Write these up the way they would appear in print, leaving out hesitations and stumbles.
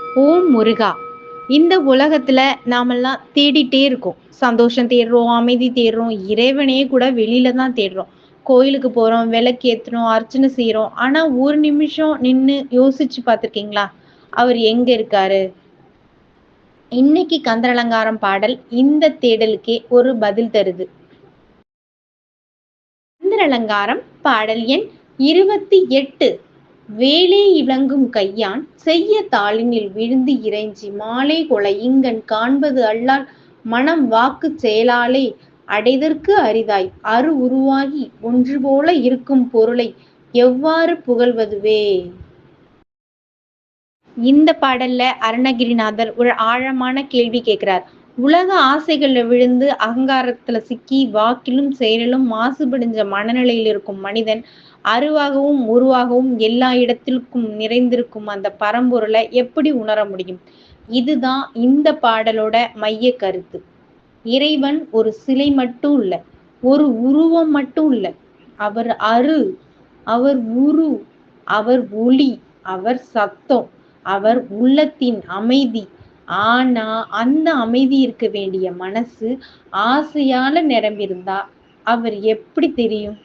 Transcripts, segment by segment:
ஓம் முருகா! இந்த உலகத்துல நாமெல்லாம் தேடிட்டே இருக்கோம். சந்தோஷம் தேடுறோம், அமைதி தேடுறோம், இறைவனையே கூட வெளியில தான் தேடுறோம். கோயிலுக்கு போறோம், விளக்கேத்துறோம், அர்ச்சனை செய்றோம். ஆனா ஒரு நிமிஷம் நின்னு யோசிச்சு பார்த்திருக்கீங்களா? அவர் எங்க இருக்காரு? இன்னைக்கு கந்தரலங்காரம் பாடல் இந்த தேடலுக்கே ஒரு பதில் தருது. கந்தரலங்காரம் பாடல் எண் 28. வேலே இலங்கும் கையான் செய்ய தாளினில் விழுந்து இறைஞ்சி மாலே கொள இங்கண் காண்பது அல்லால் மனம் வாக்கு செயலாலே அடைதற்கு அரிதாய் அரு உருவாகி ஒன்று போல இருக்கும் பொருளை எவ்வாறு புகழ்வதுவே. இந்த பாடல்ல அருணகிரிநாதர் ஒரு ஆழமான கேள்வி கேட்கிறார். உலக ஆசைகள்ல விழுந்து அகங்காரத்துல சிக்கி வாக்கிலும் செயலிலும் மாசுபடிஞ்ச மனநிலையில் இருக்கும் மனிதன் அருவாகவும் உருவாகவும் எல்லா இடத்திற்கும் நிறைந்திருக்கும் அந்த பரம்பொருளை எப்படி உணர முடியும்? இதுதான் இந்த பாடலோட மைய கருத்து. இறைவன் ஒரு சிலை மட்டும் இல்ல, ஒரு உருவம் மட்டும் இல்ல. அவர் அரு, அவர் உரு, அவர் ஒளி, அவர் சத்தம், அவர் உள்ளத்தின் அமைதி. ஆனா அந்த அமைதி இருக்க வேண்டிய மனசு ஆசையால நிரம்பியிருந்தா அவர் எப்படி தெரியும்?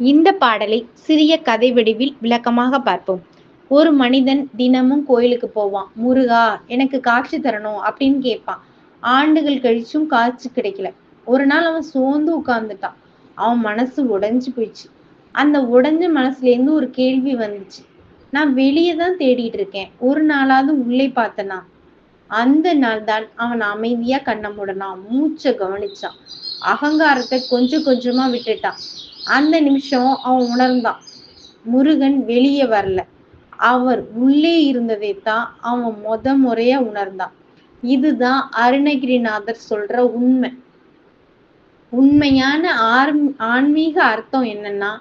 இந்த பாடலை சிறிய கதை வடிவில் விளக்கமாக பார்ப்போம். ஒரு மனிதன் தினமும் கோயிலுக்கு போவான். முருகா எனக்கு காட்சி தரணும் அப்படின்னு கேட்பான். ஆண்டுகள் கழிச்சும் காட்சி கிடைக்கல. ஒரு நாள் அவன் சோர்ந்து உட்கார்ந்துட்டான். அவன் மனசு உடைஞ்சு போயிடுச்சு. அந்த உடைஞ்ச மனசுல இருந்து ஒரு கேள்வி வந்துச்சு. நான் வெளியே தான் தேடிட்டு இருக்கேன். ஒரு நாளாவது உள்ளே பார்த்தனா? அந்த நாள் தான் அவன் அமைதியா கண்ண மூடனான், மூச்சை கவனிச்சான், அகங்காரத்தை கொஞ்சம் கொஞ்சமா விட்டுட்டான். அந்த நிமிஷம் அவன் உணர்ந்தான், முருகன் வெளியே வரல, அவர் உள்ளே இருந்ததை தான் அவன் முறையா உணர்ந்தான். இதுதான் அருணகிரிநாதர் சொல்ற உண்மை. உண்மையான ஆன்மீக அர்த்தம் என்னன்னா,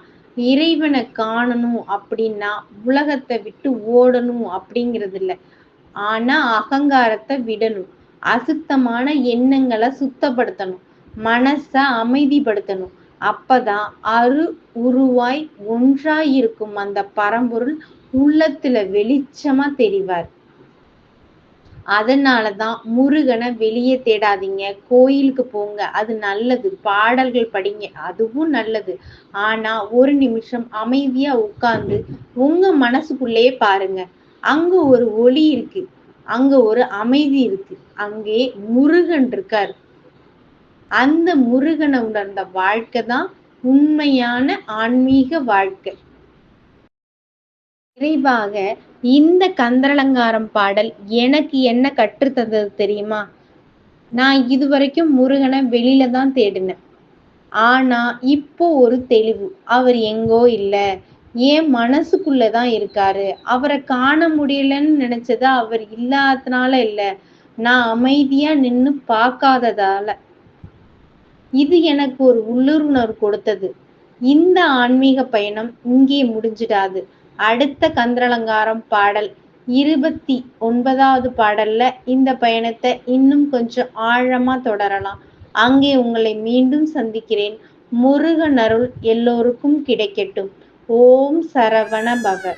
இறைவனை காணணும் அப்படின்னா உலகத்தை விட்டு ஓடணும் அப்படிங்கிறது இல்ல. ஆனா அகங்காரத்தை விடணும். அசுத்தமான எண்ணங்களை சுத்தப்படுத்தணும். மனச அமைதிப்படுத்தணும். அப்பதான் உருவாய் ஒன்றாய் இருக்கும் அந்த பரம்பொருள் உள்ளத்துல வெளிச்சமா தெரிவார். அதனாலதான் முருகனை வெளியே தேடாதீங்க, கோயிலுக்கு போங்க, அது நல்லது. பாடல்கள் படிங்க, அதுவும் நல்லது. ஆனா ஒரு நிமிஷம் அமைதியா உட்கார்ந்து உங்க மனசுக்குள்ளேயே பாருங்க. அங்க ஒரு ஒளி இருக்கு, அங்க ஒரு அமைதி இருக்கு, அங்கே முருகன் இருக்காரு. அந்த முருகனை உணர்ந்த வாழ்க்கை தான் உண்மையான ஆன்மீக வாழ்க்கை. நிறைவாக இந்த கந்தரலங்காரம் பாடல் எனக்கு என்ன கற்றுத் தந்தது தெரியுமா? நான் இதுவரைக்கும் முருகனை வெளியில தான் தேடினேன். ஆனா இப்போ ஒரு தெளிவு. அவர் எங்கோ இல்ல, என் மனசுக்குள்ளதான் இருக்காரு. அவரை காண முடியலன்னு நினைச்சது அவர் இல்லாதனால இல்ல, நான் அமைதியா நின்னு பார்க்காததால. இது எனக்கு ஒரு உள்ளுணர்வு கொடுத்தது. இந்த ஆன்மீக பயணம் இங்கே முடிஞ்சிடாது. அடுத்த கந்தரலங்காரம் பாடல் 29வது பாடல்ல இந்த பயணத்தை இன்னும் கொஞ்சம் ஆழமா தொடரலாம். அங்கே உங்களை மீண்டும் சந்திக்கிறேன். முருகன் அருள் எல்லோருக்கும் கிடைக்கட்டும். ஓம் சரவண பவ.